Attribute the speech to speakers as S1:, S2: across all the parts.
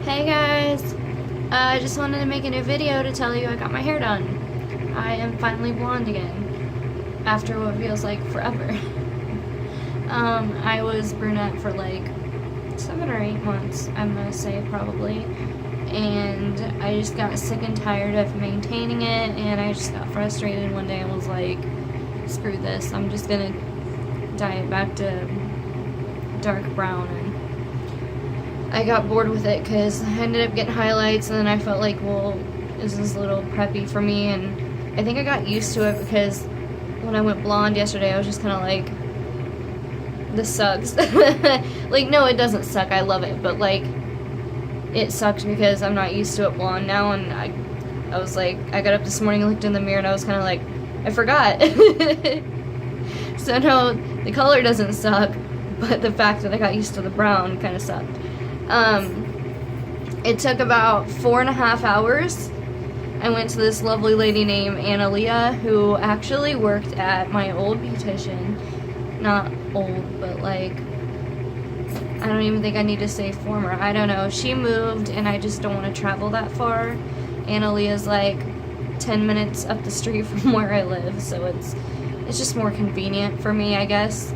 S1: Hey guys! I just wanted to make a new video to tell you I got my hair done. I am finally blonde again, after what feels like forever. I was brunette for like 7 or 8 months, I'm gonna say probably, and I just got sick and tired of maintaining it, and I just got frustrated one day and was like, screw this, I'm just gonna dye it back to dark brown. And I got bored with it because I ended up getting highlights, and then I felt like, well, this is a little preppy for me, and I think I got used to it because when I went blonde yesterday, I was just kind of like, this sucks. Like, no, it doesn't suck, I love it, but like, it sucks because I'm not used to it blonde now, and I was like, I got up this morning and looked in the mirror, and I was kind of like, I forgot. So no, the color doesn't suck, but the fact that I got used to the brown kind of sucked. It took about 4.5 hours. I went to this lovely lady named Analia, who actually worked at my old beautician. Not old, but like, I don't even think I need to say former. I don't know. She moved, and I just don't want to travel that far. Analia's like 10 minutes up the street from where I live, so it's just more convenient for me, I guess.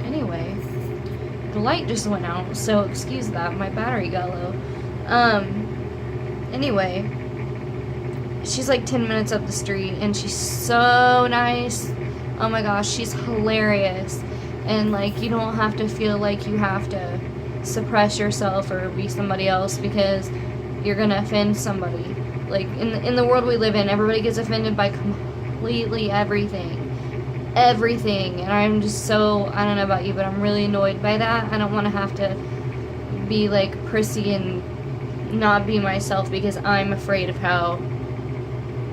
S1: Anyway, the light just went out, so excuse that, my battery got low. Anyway, she's like 10 minutes up the street, and she's so nice. Oh my gosh, she's hilarious. And like, you don't have to feel like you have to suppress yourself or be somebody else because you're gonna offend somebody. Like, in the world we live in, everybody gets offended by completely everything. And I'm just so, I don't know about you, but I'm really annoyed by that. I don't want to have to be like prissy and not be myself because I'm afraid of how,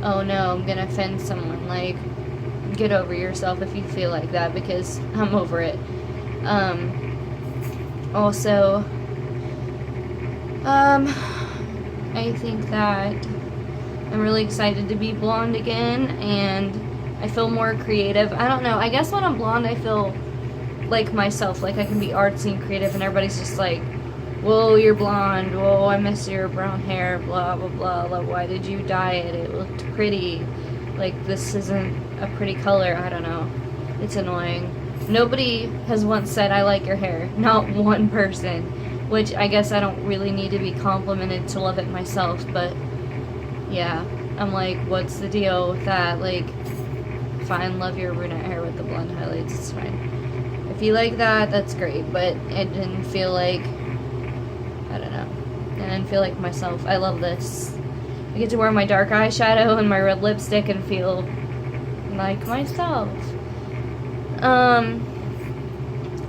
S1: oh no, I'm gonna offend someone. Like, get over yourself if you feel like that, because I'm over it. Also, I think that I'm really excited to be blonde again, and I feel more creative. I don't know, I guess when I'm blonde I feel like myself, like I can be artsy and creative, and everybody's just like, whoa, you're blonde, whoa, I miss your brown hair, blah blah blah, blah. Why did you dye it? It looked pretty. Like, this isn't a pretty color. I don't know, it's annoying. Nobody has once said I like your hair, not one person, which I guess I don't really need to be complimented to love it myself, but yeah, I'm like, what's the deal with that? Like, fine, love your brunette hair with the blonde highlights, it's fine. If you like that, that's great, but it didn't feel like, I don't know, I didn't feel like myself. I love this. I get to wear my dark eyeshadow and my red lipstick and feel like myself.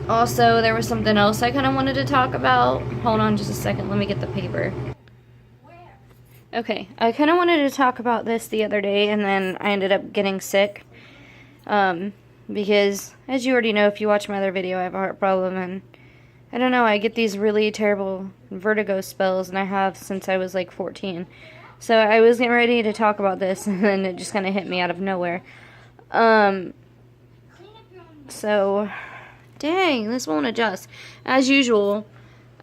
S1: Also, there was something else I kind of wanted to talk about. Hold on just a second, let me get the paper. Okay, I kind of wanted to talk about this the other day, and then I ended up getting sick. Because, as you already know, if you watch my other video, I have a heart problem, and I don't know, I get these really terrible vertigo spells, and I have since I was like 14. So I was getting ready to talk about this, and then it just kind of hit me out of nowhere. So, dang, this won't adjust. As usual,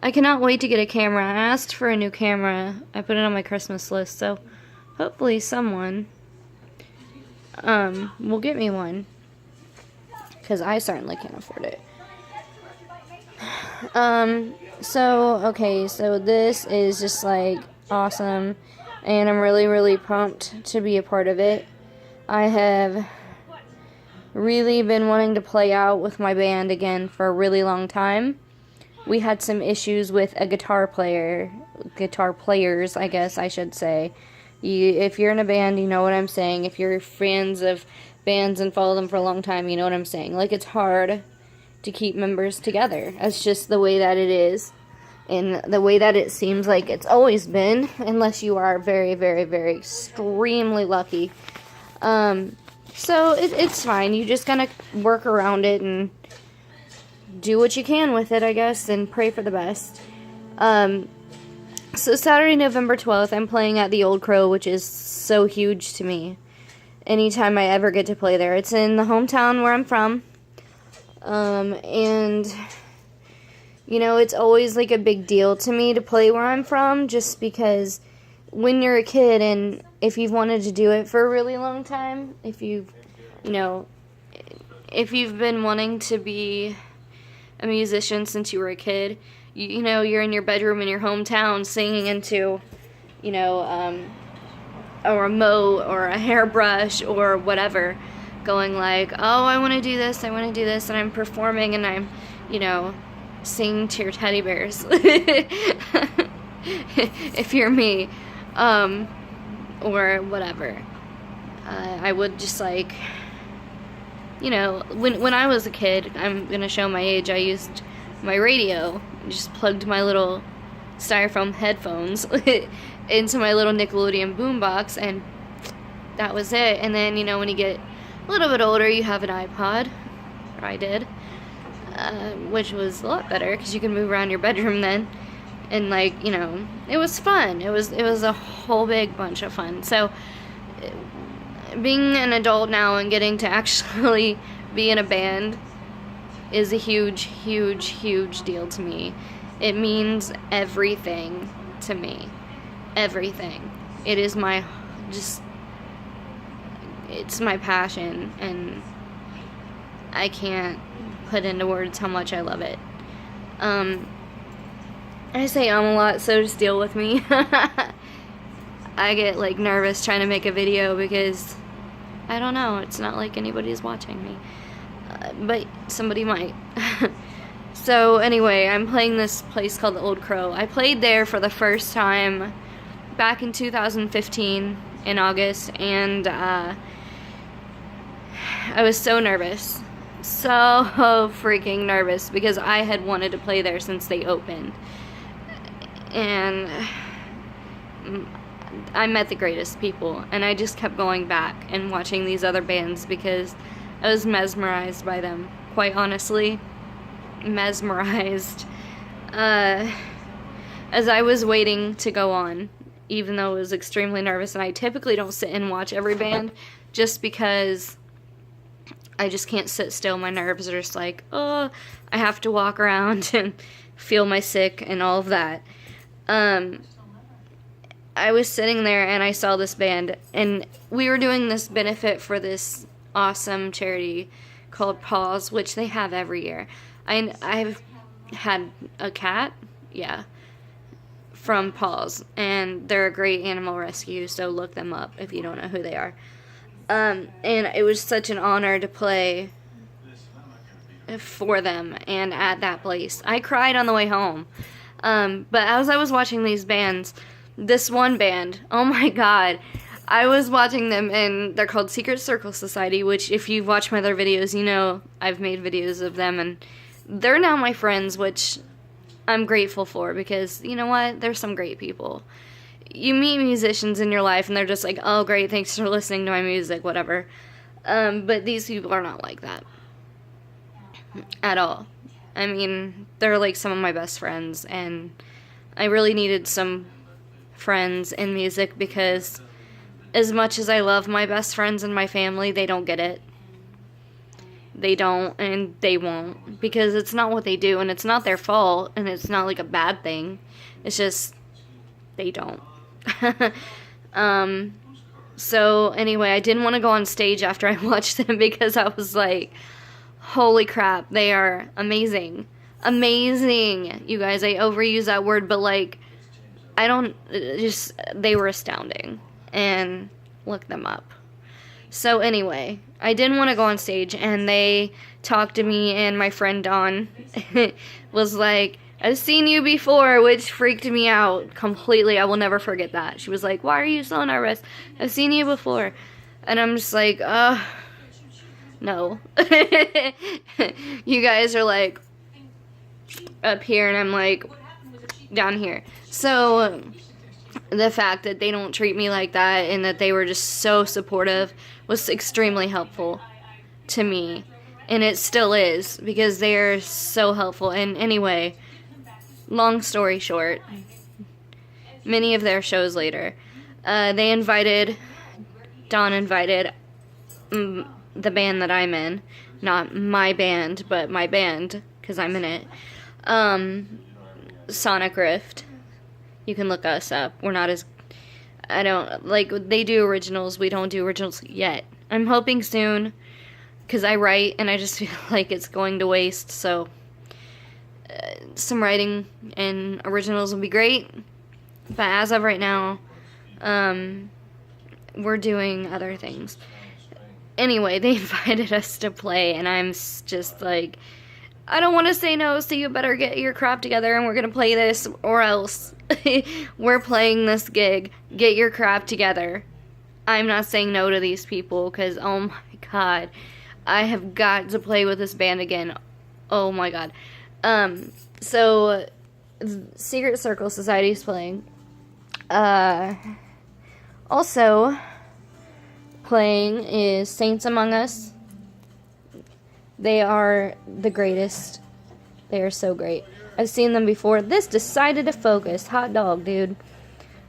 S1: I cannot wait to get a camera. I asked for a new camera. I put it on my Christmas list, so hopefully someone will get me one, because I certainly can't afford it. So this is just like awesome, and I'm really, really pumped to be a part of it. I have really been wanting to play out with my band again for a really long time. We had some issues with a guitar players, I guess I should say. If you're in a band, you know what I'm saying. If you're fans of bands and follow them for a long time, you know what I'm saying. Like, it's hard to keep members together. That's just the way that it is, and the way that it seems like it's always been, unless you are very, very, very extremely lucky. So it's fine. You just gotta work around it and do what you can with it, I guess, and pray for the best. So Saturday, November 12th, I'm playing at the Old Crow, which is so huge to me. anytime I ever get to play there. It's in the hometown where I'm from. And, you know, it's always like a big deal to me to play where I'm from, just because when you're a kid and if you've wanted to do it for a really long time, if you've been wanting to be a musician since you were a kid, you know, you're in your bedroom in your hometown singing into, you know, a remote or a hairbrush or whatever, going like, oh, I want to do this, and I'm performing and I'm, you know, singing to your teddy bears. If you're me, or whatever. I would just like, you know, when I was a kid, I'm gonna show my age, I used my radio, just plugged my little styrofoam headphones into my little Nickelodeon boombox, and that was it. And then, you know, when you get a little bit older, you have an iPod, or I did, which was a lot better because you can move around your bedroom then, and like, you know, it was fun. It was a whole big bunch of fun. So being an adult now and getting to actually be in a band is a huge, huge, huge deal to me. It means everything to me. Everything. It is my, it's my passion, and I can't put into words how much I love it. I say a lot, so just deal with me. I get like nervous trying to make a video because I don't know, it's not like anybody's watching me, but somebody might. So anyway, I'm playing this place called the Old Crow. I played there for the first time back in 2015 in August, and I was so nervous, so freaking nervous, because I had wanted to play there since they opened, and I met the greatest people, and I just kept going back and watching these other bands because I was mesmerized by them, quite honestly. Mesmerized. As I was waiting to go on, even though I was extremely nervous, and I typically don't sit and watch every band just because I just can't sit still. My nerves are just like, oh, I have to walk around and feel my sick and all of that. I was sitting there and I saw this band, and we were doing this benefit for this awesome charity called Paws, which they have every year. I've had a cat, yeah, from Paws, and they're a great animal rescue, so look them up if you don't know who they are. And it was such an honor to play for them and at that place. I cried on the way home. But as I was watching these bands, this one band, oh my god, I was watching them, and they're called Secret Circle Society, which if you've watched my other videos, you know I've made videos of them, and they're now my friends, which I'm grateful for, because you know what, they're some great people. You meet musicians in your life and they're just like, oh great, thanks for listening to my music, whatever. But these people are not like that at all. I mean, they're like some of my best friends, and I really needed some friends in music, because as much as I love my best friends and my family, they don't get it. They don't, and they won't, because it's not what they do, and it's not their fault, and it's not like a bad thing. It's just they don't. So anyway, I didn't want to go on stage after I watched them, because I was like, holy crap, they are amazing. Amazing. You guys, I overuse that word, but like, they were astounding. And look them up. So anyway, I didn't want to go on stage, and they talked to me, and my friend Dawn was like, I've seen you before, which freaked me out completely. I will never forget that. She was like, why are you so nervous? I've seen you before. And I'm just like, no. You guys are like up here, and I'm like down here. So the fact that they don't treat me like that, and that they were just so supportive, was extremely helpful to me. And it still is, because they're so helpful. And anyway, long story short, many of their shows later, Dawn invited the band that I'm in, not my band, but my band, because I'm in it, Sonic Rift. You can look us up. We're not as, I don't, like, they do originals. We don't do originals yet. I'm hoping soon, because I write, and I just feel like it's going to waste, so some writing and originals would be great. But as of right now, we're doing other things. Anyway, they invited us to play, and I'm just like, I don't want to say no, so you better get your crap together, and we're going to play this, or else we're playing this gig. Get your crap together. I'm not saying no to these people, because, oh my god, I have got to play with this band again. Oh my god. So, Secret Circle Society is playing. Also playing is Saints Among Us. They are the greatest. They are so great. I've seen them before. This decided to focus. Hot dog, dude.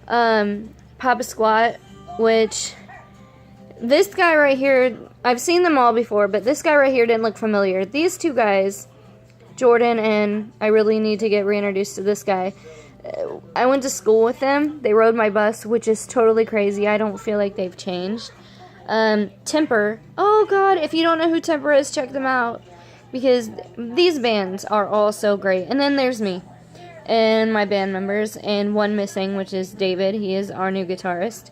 S1: Papa Squat, which this guy right here, I've seen them all before, but this guy right here didn't look familiar. These two guys, Jordan, and I really need to get reintroduced to this guy. I went to school with them. They rode my bus, which is totally crazy. I don't feel like they've changed. Temper. Oh god, if you don't know who Temper is, check them out, because these bands are all so great. And then there's me and my band members, and one missing, which is David. He is our new guitarist.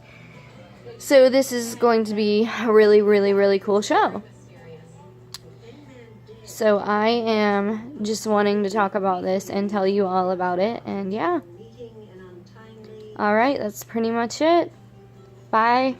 S1: So this is going to be a really, really, really cool show. So I am just wanting to talk about this and tell you all about it, and yeah. Alright, that's pretty much it. Bye.